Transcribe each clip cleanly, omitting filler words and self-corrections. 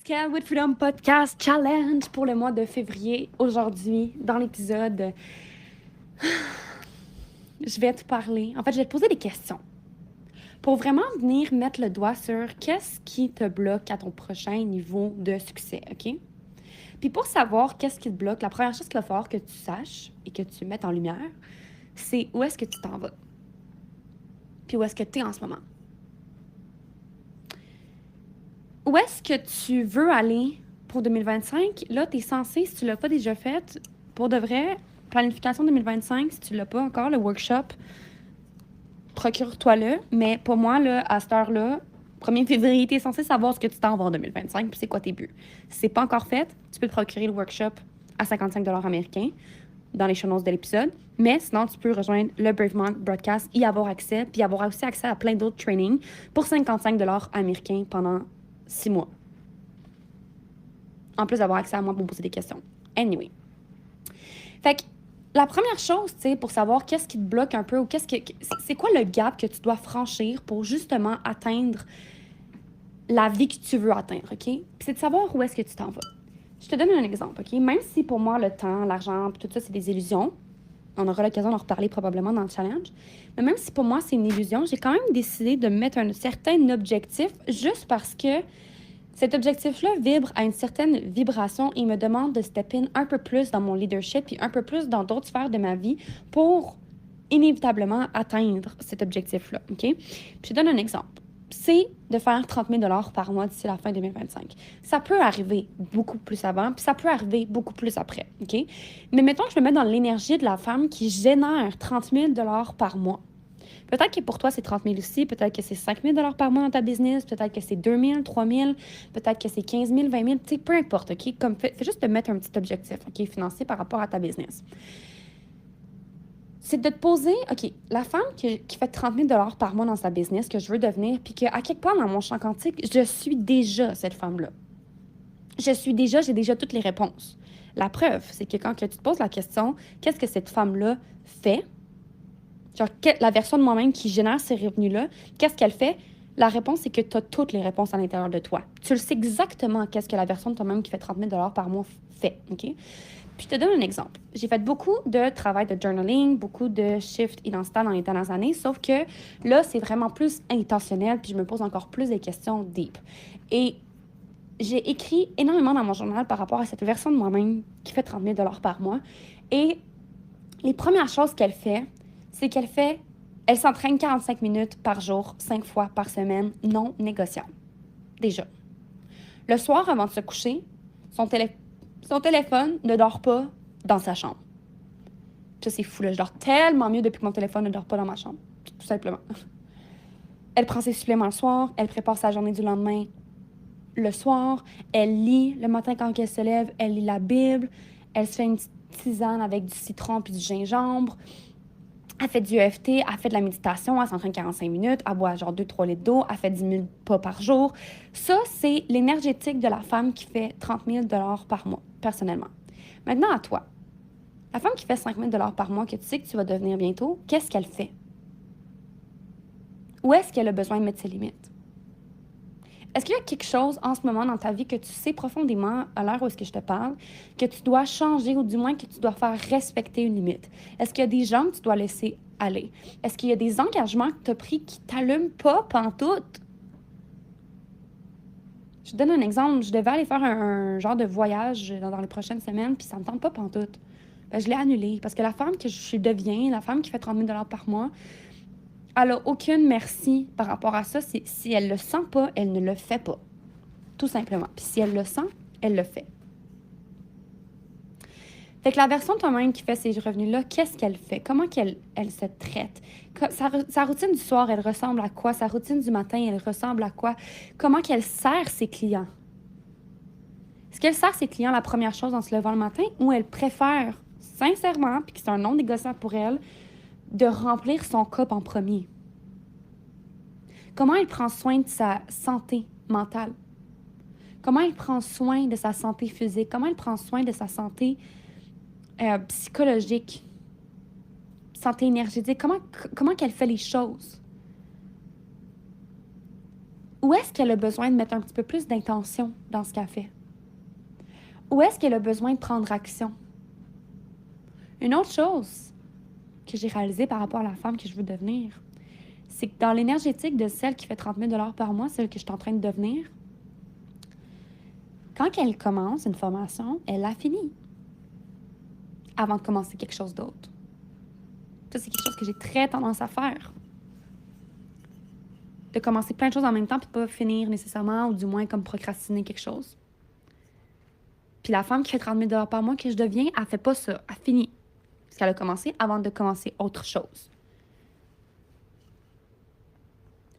Scale with Freedom Podcast Challenge pour le mois de février. Aujourd'hui, dans l'épisode, je vais te parler. En fait, je vais te poser des questions pour vraiment venir mettre le doigt sur qu'est-ce qui te bloque à ton prochain niveau de succès, OK? Puis pour savoir qu'est-ce qui te bloque, la première chose qu'il va falloir que tu saches et que tu mettes en lumière, c'est où est-ce que tu t'en vas. Puis où est-ce que tu es en ce moment. Où est-ce que tu veux aller pour 2025? Là, tu es censé, si tu ne l'as pas déjà fait, pour de vrai, planification 2025, si tu ne l'as pas encore, le workshop, procure-toi-le. Mais pour moi, là, à cette heure-là, 1er février, tu es censé savoir ce que tu t'en vas en 2025 puis c'est quoi tes buts. Si ce n'est pas encore fait, tu peux te procurer le workshop à 55 $ américains dans les show notes de l'épisode. Mais sinon, tu peux rejoindre le Brave Monk Broadcast, y avoir accès, puis avoir aussi accès à plein d'autres trainings pour 55 $ américains pendant 6 mois. En plus d'avoir accès à moi pour me poser des questions. Anyway. Fait que la première chose, tu sais, pour savoir qu'est-ce qui te bloque un peu ou c'est quoi le gap que tu dois franchir pour justement atteindre la vie que tu veux atteindre, OK? Puis c'est de savoir où est-ce que tu t'en vas. Je te donne un exemple, OK? Même si pour moi, le temps, l'argent, tout ça, c'est des illusions, on aura l'occasion d'en reparler probablement dans le challenge, mais même si pour moi, c'est une illusion, j'ai quand même décidé de mettre un certain objectif juste parce que cet objectif-là vibre à une certaine vibration et me demande de step in un peu plus dans mon leadership et un peu plus dans d'autres sphères de ma vie pour inévitablement atteindre cet objectif-là, OK? Puis je te donne un exemple. C'est de faire 30 000 $ par mois d'ici la fin 2025. Ça peut arriver beaucoup plus avant, puis ça peut arriver beaucoup plus après, OK? Mais mettons que je me mets dans l'énergie de la femme qui génère 30 000 $ par mois. Peut-être que pour toi, c'est 30 000 aussi. Peut-être que c'est 5 000 $ par mois dans ta business. Peut-être que c'est 2 000, 3 000. Peut-être que c'est 15 000, 20 000. Tu sais, peu importe, OK? Comme fais juste te mettre un petit objectif, OK? Financier par rapport à ta business. C'est de te poser, OK, la femme qui fait 30 000 $ par mois dans sa business, que je veux devenir, puis qu'à quelque part dans mon champ quantique, je suis déjà cette femme-là. J'ai déjà toutes les réponses. La preuve, c'est que quand tu te poses la question, qu'est-ce que cette femme-là fait? Genre, la version de moi-même qui génère ces revenus-là, qu'est-ce qu'elle fait? La réponse, c'est que tu as toutes les réponses à l'intérieur de toi. Tu le sais exactement qu'est-ce que la version de toi-même qui fait 30 000 $ par mois fait, OK? Puis je te donne un exemple. J'ai fait beaucoup de travail de journaling, beaucoup de shift identitaire dans les dernières années, sauf que là, c'est vraiment plus intentionnel, puis je me pose encore plus des questions deep. Et j'ai écrit énormément dans mon journal par rapport à cette version de moi-même qui fait 30 000 $ par mois. Et les premières choses qu'elle fait, c'est elle s'entraîne 45 minutes par jour, 5 fois par semaine, non négociable. Déjà. Le soir, avant de se coucher, son téléphone ne dort pas dans sa chambre. Ça, c'est fou, là. Je dors tellement mieux depuis que mon téléphone ne dort pas dans ma chambre. Tout simplement. Elle prend ses suppléments le soir, elle prépare sa journée du lendemain le soir, elle lit le matin quand elle se lève, elle lit la Bible, elle se fait une petite tisane avec du citron puis du gingembre. Elle fait du EFT, elle fait de la méditation, elle s'entraîne 45 minutes, elle boit genre 2-3 litres d'eau, elle fait 10 000 pas par jour. Ça, c'est l'énergétique de la femme qui fait 30 000 $ par mois, personnellement. Maintenant, à toi. La femme qui fait 5 000 $ par mois, que tu sais que tu vas devenir bientôt, qu'est-ce qu'elle fait? Où est-ce qu'elle a besoin de mettre ses limites? Est-ce qu'il y a quelque chose en ce moment dans ta vie que tu sais profondément, à l'heure où est-ce que je te parle, que tu dois changer ou du moins que tu dois faire respecter une limite? Est-ce qu'il y a des gens que tu dois laisser aller? Est-ce qu'il y a des engagements que tu as pris qui t'allument pas pantoute? Je te donne un exemple. Je devais aller faire un genre de voyage dans les prochaines semaines, puis ça me tente pas pantoute. Ben, je l'ai annulé parce que la femme que je deviens, la femme qui fait 30 000 $ par mois, elle n'a aucune merci par rapport à ça. Si elle le sent pas, elle ne le fait pas. Tout simplement. Puis si elle le sent, elle le fait. Fait que la version de toi-même qui fait ces revenus-là, qu'est-ce qu'elle fait? Comment elle se traite? Sa routine du soir, elle ressemble à quoi? Sa routine du matin, elle ressemble à quoi? Comment qu'elle sert ses clients? Est-ce qu'elle sert ses clients la première chose en se levant le matin ou elle préfère, sincèrement, puis que c'est un non négociable pour elle, de remplir son cup en premier? Comment elle prend soin de sa santé mentale? Comment elle prend soin de sa santé physique? Comment elle prend soin de sa santé psychologique? Santé énergétique? Comment qu'elle fait les choses? Où est-ce qu'elle a besoin de mettre un petit peu plus d'intention dans ce qu'elle fait? Où est-ce qu'elle a besoin de prendre action? Une autre chose que j'ai réalisée par rapport à la femme que je veux devenir, c'est que dans l'énergétique de celle qui fait 30 000 $ par mois, celle que je suis en train de devenir, quand elle commence une formation, elle la finit avant de commencer quelque chose d'autre. Ça, c'est quelque chose que j'ai très tendance à faire. De commencer plein de choses en même temps puis de pas finir nécessairement, ou du moins comme procrastiner quelque chose. Puis la femme qui fait 30 000 $ par mois que je deviens, elle fait pas ça. Elle finit. Parce qu'elle a commencé avant de commencer autre chose.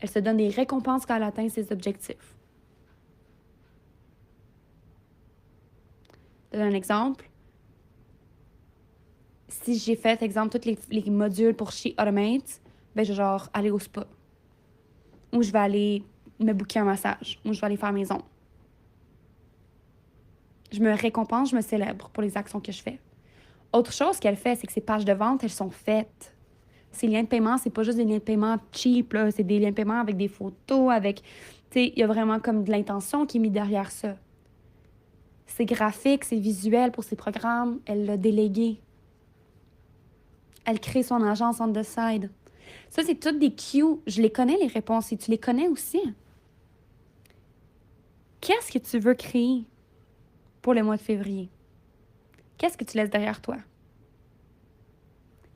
Elle se donne des récompenses quand elle atteint ses objectifs. Je donne un exemple. Si j'ai fait, exemple, tous les modules pour She Automate, ben je vais genre aller au spa. Ou je vais aller me booker un massage. Ou je vais aller faire mes ongles. Je me récompense, je me célèbre pour les actions que je fais. Autre chose qu'elle fait, c'est que ses pages de vente, elles sont faites. Ces liens de paiement, c'est pas juste des liens de paiement cheap, là. C'est des liens de paiement avec des photos, avec... Tu sais, il y a vraiment comme de l'intention qui est mise derrière ça. C'est graphique, c'est visuel pour ses programmes. Elle l'a délégué. Elle crée son agence on the side. Ça, c'est toutes des cues. Je les connais, les réponses, et tu les connais aussi. Qu'est-ce que tu veux créer pour le mois de février? Qu'est-ce que tu laisses derrière toi?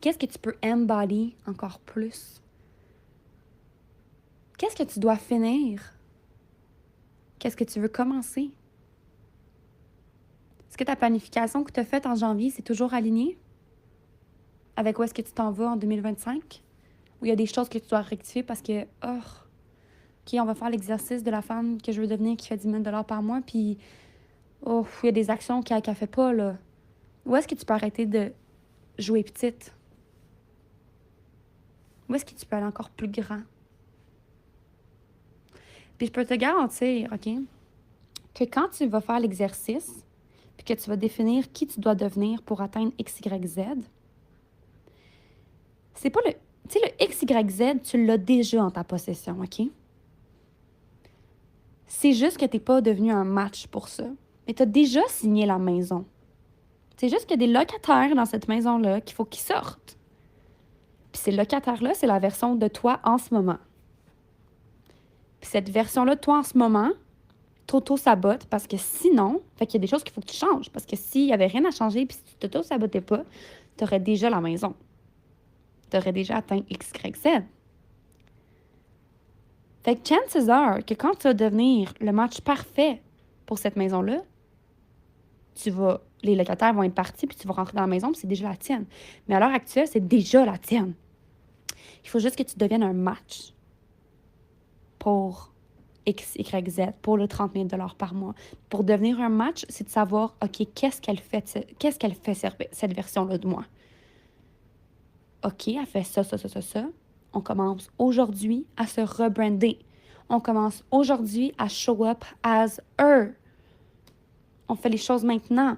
Qu'est-ce que tu peux embody encore plus? Qu'est-ce que tu dois finir? Qu'est-ce que tu veux commencer? Est-ce que ta planification que tu as faite en janvier, c'est toujours aligné avec où est-ce que tu t'en vas en 2025? Ou il y a des choses que tu dois rectifier parce que, OK, on va faire l'exercice de la femme que je veux devenir qui fait 10 000 $ par mois, puis, il y a des actions qu'elle ne fait pas, là. Où est-ce que tu peux arrêter de jouer petite? Où est-ce que tu peux aller encore plus grand? Puis je peux te garantir, OK, que quand tu vas faire l'exercice, puis que tu vas définir qui tu dois devenir pour atteindre X, Y, Z, c'est pas le... Tu sais, le X, Y, Z, tu l'as déjà en ta possession, OK? C'est juste que tu n'es pas devenu un match pour ça. Mais tu as déjà signé la maison. C'est juste qu'il y a des locataires dans cette maison-là qu'il faut qu'ils sortent. Puis ces locataires-là, c'est la version de toi en ce moment. Puis cette version-là de toi en ce moment, t'auto-sabote parce que sinon, fait qu'il y a des choses qu'il faut que tu changes. Parce que s'il n'y avait rien à changer puis si tu t'auto-sabotais pas, tu aurais déjà la maison. Tu aurais déjà atteint X, Y, Z. Fait que chances are que quand tu vas devenir le match parfait pour cette maison-là, les locataires vont être partis, puis tu vas rentrer dans la maison, puis c'est déjà la tienne. Mais à l'heure actuelle, c'est déjà la tienne. Il faut juste que tu deviennes un match pour X, Y, Z, pour le 30 000 $ par mois. Pour devenir un match, c'est de savoir, OK, qu'est-ce qu'elle fait cette version-là de moi? OK, elle fait ça. On commence aujourd'hui à se rebrander. On commence aujourd'hui à show up as her. On fait les choses maintenant.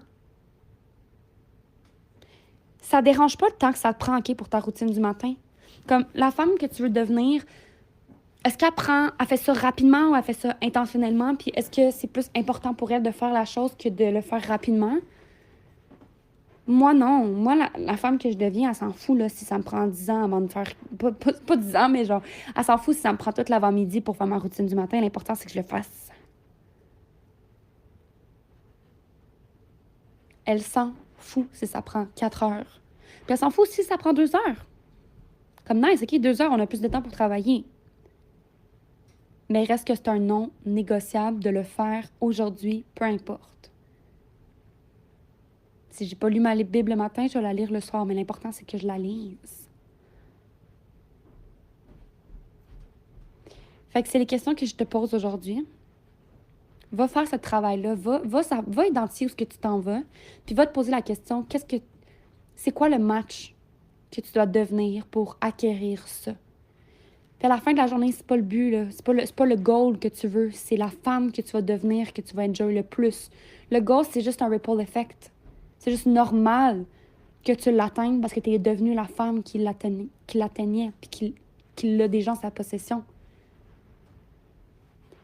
Ça dérange pas le temps que ça te prend, OK, pour ta routine du matin. Comme la femme que tu veux devenir, est-ce elle fait ça rapidement ou elle fait ça intentionnellement? Puis est-ce que c'est plus important pour elle de faire la chose que de le faire rapidement? Moi, non. Moi, la femme que je deviens, elle s'en fout là, si ça me prend 10 ans avant de faire... Pas 10 ans, mais genre, elle s'en fout si ça me prend toute l'avant-midi pour faire ma routine du matin. L'important, c'est que je le fasse. Elle s'en fout si ça prend 4 heures. Puis elle s'en fout si ça prend 2 heures. Comme nice, OK, 2 heures, on a plus de temps pour travailler. Mais il reste que c'est un non négociable de le faire aujourd'hui, peu importe. Si j'ai pas lu ma Bible le matin, je vais la lire le soir, mais l'important, c'est que je la lise. Fait que c'est les questions que je te pose aujourd'hui. Va faire ce travail-là, va identifier où est-ce que tu t'en vas, puis va te poser la question, c'est quoi le match que tu dois devenir pour acquérir ça? Puis à la fin de la journée, c'est pas le but, là. C'est pas le goal que tu veux, c'est la femme que tu vas devenir que tu vas enjoy le plus. Le goal, c'est juste un ripple effect. C'est juste normal que tu l'atteignes parce que tu es devenue la femme qui l'atteignait puis qui l'a déjà en sa possession.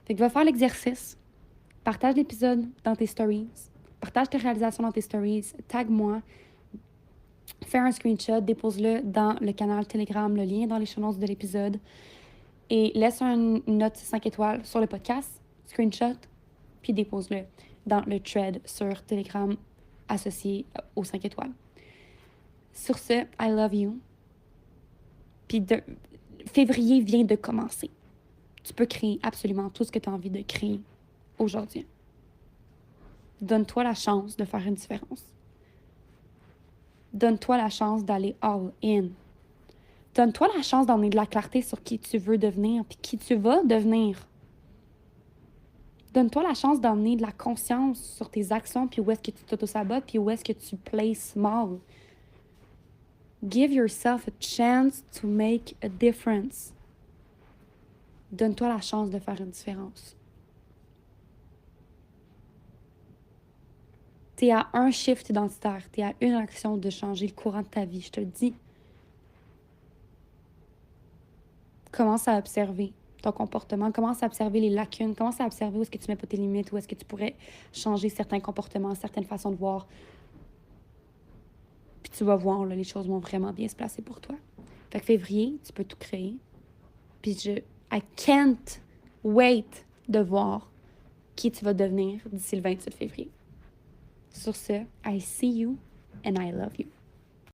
Fait que va faire l'exercice. Partage l'épisode dans tes stories. Partage tes réalisations dans tes stories. Tag-moi. Fais un screenshot, dépose-le dans le canal Telegram, le lien est dans les show notes de l'épisode. Et laisse une note 5 étoiles sur le podcast, screenshot, puis dépose-le dans le thread sur Telegram associé aux 5 étoiles. Sur ce, I love you. Puis février vient de commencer. Tu peux créer absolument tout ce que tu as envie de créer aujourd'hui. Donne-toi la chance de faire une différence. Donne-toi la chance d'aller all in. Donne-toi la chance d'emmener de la clarté sur qui tu veux devenir puis qui tu vas devenir. Donne-toi la chance d'emmener de la conscience sur tes actions puis où est-ce que tu t'auto-sabotes puis où est-ce que tu plays small. Give yourself a chance to make a difference. Donne-toi la chance de faire une différence. T'es à un shift identitaire, t'es à une action de changer le courant de ta vie, je te le dis. Commence à observer ton comportement, commence à observer les lacunes, commence à observer où est-ce que tu mets pas tes limites, où est-ce que tu pourrais changer certains comportements, certaines façons de voir. Puis tu vas voir, là, les choses vont vraiment bien se placer pour toi. Fait que février, tu peux tout créer. Puis I can't wait de voir qui tu vas devenir d'ici le 28 février. Sur ce, I see you and I love you.